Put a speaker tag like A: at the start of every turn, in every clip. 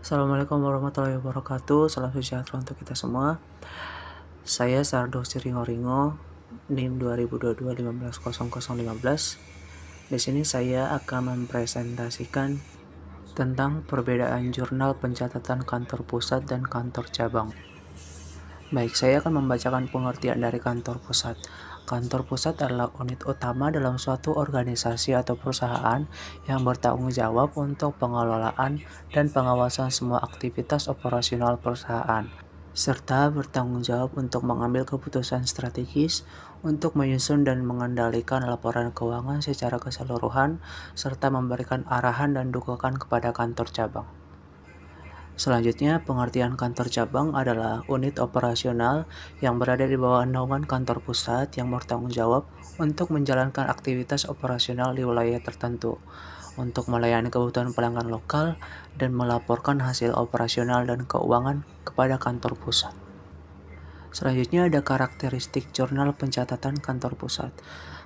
A: Assalamualaikum warahmatullahi wabarakatuh. Salam sejahtera untuk kita semua. Saya Sardo Siringo-Ringo, NIM 2022 Di sini saya akan mempresentasikan tentang perbedaan jurnal pencatatan kantor pusat dan kantor cabang. Baik, saya akan membacakan pengertian dari kantor pusat. Kantor pusat adalah unit utama dalam suatu organisasi atau perusahaan yang bertanggung jawab untuk pengelolaan dan pengawasan semua aktivitas operasional perusahaan, serta bertanggung jawab untuk mengambil keputusan strategis untuk menyusun dan mengendalikan laporan keuangan secara keseluruhan, serta memberikan arahan dan dukungan kepada kantor cabang. Selanjutnya, pengertian kantor cabang adalah unit operasional yang berada di bawah naungan kantor pusat yang bertanggung jawab untuk menjalankan aktivitas operasional di wilayah tertentu, untuk melayani kebutuhan pelanggan lokal, dan melaporkan hasil operasional dan keuangan kepada kantor pusat. Selanjutnya ada karakteristik jurnal pencatatan kantor pusat.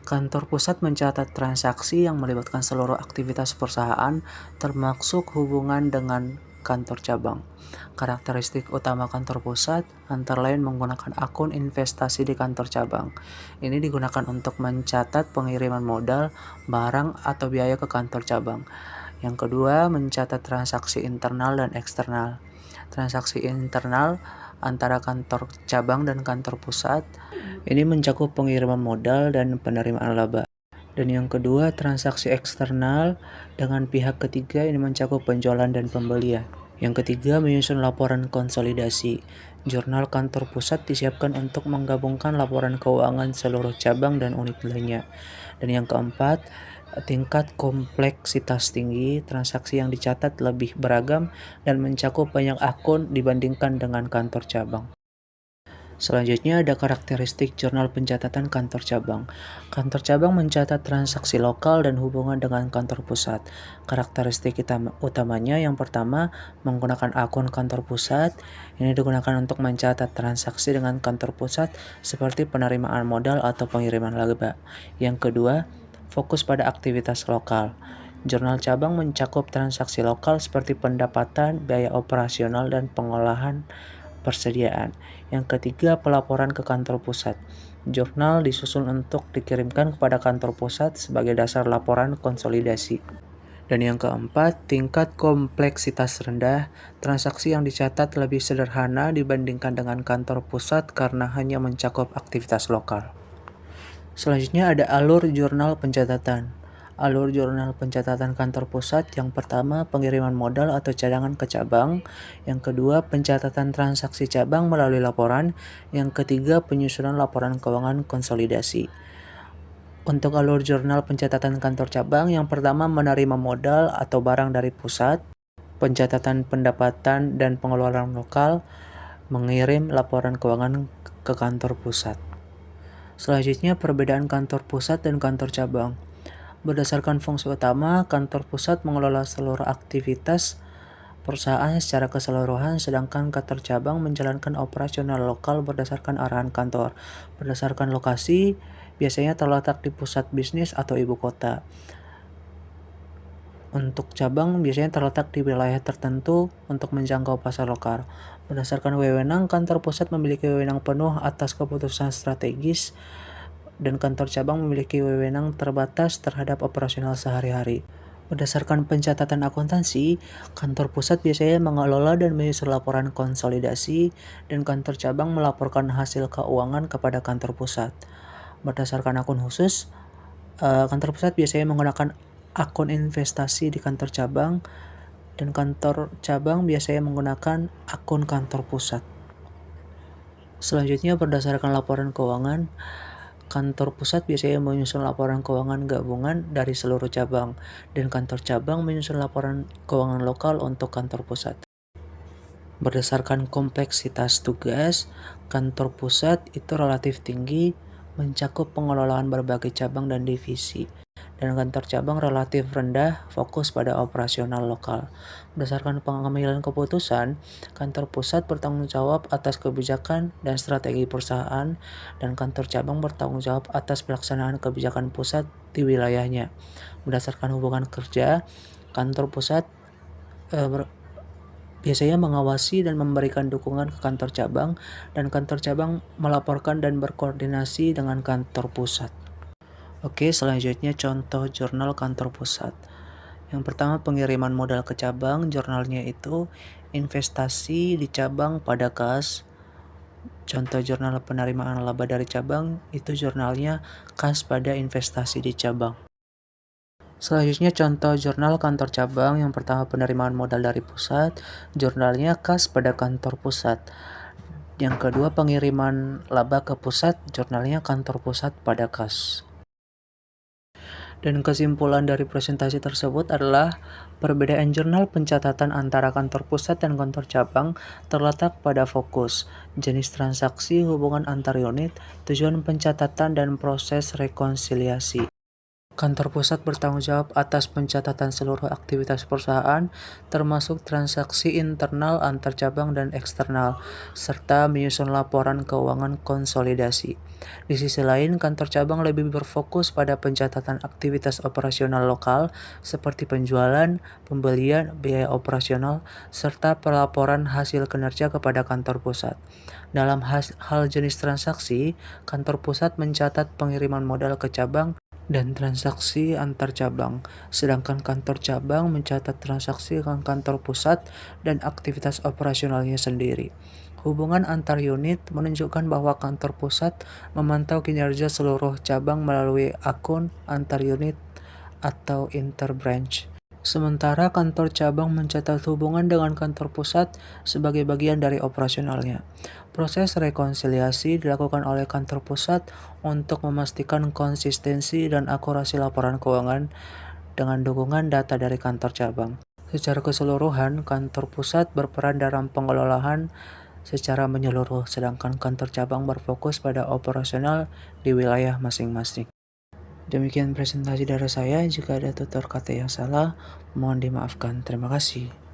A: Kantor pusat mencatat transaksi yang melibatkan seluruh aktivitas perusahaan, termasuk hubungan dengan kantor cabang. Karakteristik utama kantor pusat antara lain menggunakan akun investasi di kantor cabang. Ini digunakan untuk mencatat pengiriman modal, barang, atau biaya ke kantor cabang. Yang kedua, mencatat transaksi internal dan eksternal. Transaksi internal antara kantor cabang dan kantor pusat ini mencakup pengiriman modal dan penerimaan laba. Dan yang kedua, transaksi eksternal dengan pihak ketiga ini mencakup penjualan dan pembelian. Yang ketiga, menyusun laporan konsolidasi. Jurnal kantor pusat disiapkan untuk menggabungkan laporan keuangan seluruh cabang dan unit lainnya. Dan yang keempat, tingkat kompleksitas tinggi, transaksi yang dicatat lebih beragam dan mencakup banyak akun dibandingkan dengan kantor cabang. Selanjutnya ada karakteristik jurnal pencatatan kantor cabang. Kantor cabang mencatat transaksi lokal dan hubungan dengan kantor pusat. Karakteristik utamanya yang pertama, menggunakan akun kantor pusat. Ini digunakan untuk mencatat transaksi dengan kantor pusat seperti penerimaan modal atau pengiriman laba. Yang kedua, fokus pada aktivitas lokal. Jurnal cabang mencakup transaksi lokal seperti pendapatan, biaya operasional, dan pengolahan persediaan. Yang ketiga, pelaporan ke kantor pusat. Jurnal disusun untuk dikirimkan kepada kantor pusat sebagai dasar laporan konsolidasi. Dan yang keempat, tingkat kompleksitas rendah. Transaksi yang dicatat lebih sederhana dibandingkan dengan kantor pusat karena hanya mencakup aktivitas lokal. Selanjutnya ada alur jurnal pencatatan. Alur jurnal pencatatan kantor pusat yang pertama, pengiriman modal atau cadangan ke cabang. Yang kedua, pencatatan transaksi cabang melalui laporan. Yang ketiga, penyusunan laporan keuangan konsolidasi. Untuk alur jurnal pencatatan kantor cabang, yang pertama menerima modal atau barang dari pusat, pencatatan pendapatan dan pengeluaran lokal, mengirim laporan keuangan ke kantor pusat. Selanjutnya, perbedaan kantor pusat dan kantor cabang. Berdasarkan fungsi utama, kantor pusat mengelola seluruh aktivitas perusahaan secara keseluruhan, sedangkan kantor cabang menjalankan operasional lokal berdasarkan arahan kantor. Berdasarkan lokasi, biasanya terletak di pusat bisnis atau ibu kota. Untuk cabang biasanya terletak di wilayah tertentu untuk menjangkau pasar lokal. Berdasarkan wewenang, kantor pusat memiliki wewenang penuh atas keputusan strategis dan kantor cabang memiliki wewenang terbatas terhadap operasional sehari-hari. Berdasarkan pencatatan akuntansi, kantor pusat biasanya mengelola dan menyusun laporan konsolidasi, dan kantor cabang melaporkan hasil keuangan kepada kantor pusat. Berdasarkan akun khusus, kantor pusat biasanya menggunakan akun investasi di kantor cabang, dan kantor cabang biasanya menggunakan akun kantor pusat. Selanjutnya, berdasarkan laporan keuangan, kantor pusat biasanya menyusun laporan keuangan gabungan dari seluruh cabang, dan kantor cabang menyusun laporan keuangan lokal untuk kantor pusat. Berdasarkan kompleksitas tugas, kantor pusat itu relatif tinggi, mencakup pengelolaan berbagai cabang dan divisi. Dan kantor cabang relatif rendah, fokus pada operasional lokal. Berdasarkan pengambilan keputusan, kantor pusat bertanggung jawab atas kebijakan dan strategi perusahaan, dan kantor cabang bertanggung jawab atas pelaksanaan kebijakan pusat di wilayahnya. Berdasarkan hubungan kerja, kantor pusat biasanya mengawasi dan memberikan dukungan ke kantor cabang, dan kantor cabang melaporkan dan berkoordinasi dengan kantor pusat. Oke, selanjutnya contoh jurnal kantor pusat. Yang pertama, pengiriman modal ke cabang, jurnalnya itu investasi di cabang pada kas. Contoh jurnal penerimaan laba dari cabang, itu jurnalnya kas pada investasi di cabang. Selanjutnya contoh jurnal kantor cabang, yang pertama penerimaan modal dari pusat, jurnalnya kas pada kantor pusat. Yang kedua pengiriman laba ke pusat, jurnalnya kantor pusat pada kas. Dan kesimpulan dari presentasi tersebut adalah perbedaan jurnal pencatatan antara kantor pusat dan kantor cabang terletak pada fokus, jenis transaksi, hubungan antar unit, tujuan pencatatan, dan proses rekonsiliasi. Kantor pusat bertanggung jawab atas pencatatan seluruh aktivitas perusahaan, termasuk transaksi internal, antar cabang, dan eksternal, serta menyusun laporan keuangan konsolidasi. Di sisi lain, kantor cabang lebih berfokus pada pencatatan aktivitas operasional lokal, seperti penjualan, pembelian, biaya operasional, serta pelaporan hasil kinerja kepada kantor pusat. Dalam hal jenis transaksi, kantor pusat mencatat pengiriman modal ke cabang dan transaksi antar cabang, sedangkan kantor cabang mencatat transaksi dengan kantor pusat dan aktivitas operasionalnya sendiri. Hubungan antar unit menunjukkan bahwa kantor pusat memantau kinerja seluruh cabang melalui akun antar unit atau interbranch. Sementara kantor cabang mencatat hubungan dengan kantor pusat sebagai bagian dari operasionalnya. Proses rekonsiliasi dilakukan oleh kantor pusat untuk memastikan konsistensi dan akurasi laporan keuangan dengan dukungan data dari kantor cabang. Secara keseluruhan, kantor pusat berperan dalam pengelolaan secara menyeluruh, sedangkan kantor cabang berfokus pada operasional di wilayah masing-masing. Demikian presentasi dari saya. Jika ada tutur kata yang salah, mohon dimaafkan. Terima kasih.